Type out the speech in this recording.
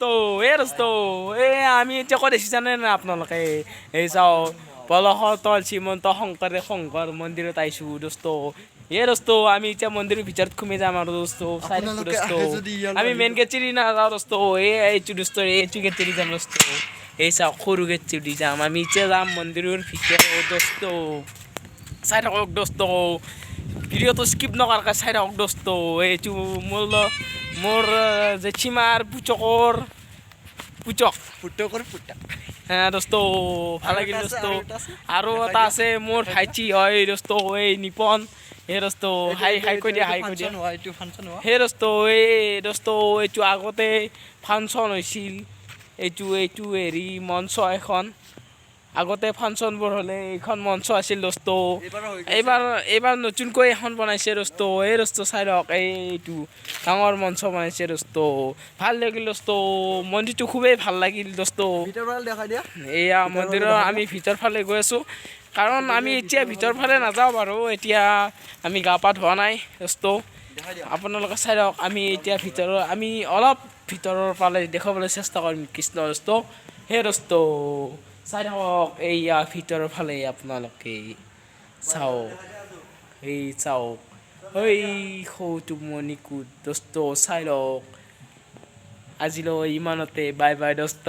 দোস্ত আমি এতিয়া ক'ত দেখিছে জানে না আপোনালোকে এই চাওঁ পলসতল শ্ৰীমন্ত শংকৰ মন্দিৰত আহিছোঁ দোস্ত দোস্ত আমি এতিয়া মন্দিৰৰ ভিতৰত সোমাই যাম আৰু দোস্ত চাই থাকোঁ দোস্ত আমি মেইন গেট চিৰি নাযাওঁ দোস্ত এইটো দোস্ত এইটো গেট চিৰি যাম দোস্ত এই চাওক সৰু গেট চিৰি যাম আমি এতিয়া যাম মন্দিৰৰ ভিতৰত দোস্ত চাই থাকক দোস্ত ভিডিঅ'টো স্কিপ নকৰাকৈ চাই থাকক দোস্ত এইটো মোৰ জেঠীমাৰ পুচক দোস্ত ভাল লাগিল দোস্ত আৰু এটা আছে মোৰ ভাইটি হয় দোস্ত এই নিপন দোস্ত হাই কৈ দিয়া সেই দোস্ত দোস্ত এইটো আগতে ফাংচন হৈছিল এইটো হেৰি মঞ্চ এখন আগতে ফাংচনবোৰ হ'লে এইখন মঞ্চ আছিল দোস্ত এইবাৰ নতুনকৈ এখন বনাইছে দোস্ত দোস্ত চাই লওক এইটো ডাঙৰ মঞ্চ বনাইছে দোস্ত ভাল লাগিল দোস্ত মন্দিৰটো খুবেই ভাল লাগিল দোস্ত এয়া মন্দিৰৰ আমি ভিতৰ ফালে গৈ আছোঁ কাৰণ আমি এতিয়া ভিতৰ ফালে নাযাওঁ বাৰু এতিয়া আমি গা পা ধোৱা নাই দোস্ত আপোনালোকে চাই লওক আমি এতিয়া আমি অলপ ভিতৰৰ ফালে দেখুৱাবলৈ চেষ্টা কৰিম কৃষ্ণ দোস্ত দোস্ত চাই থাকক এইয়া ভিতৰৰ ফালে আপোনালোকে চাওক চাওক সৌটো মণিকোট দোস্ত চাই লওক আজিলৈ ইমানতে বাই বাই দোস্ত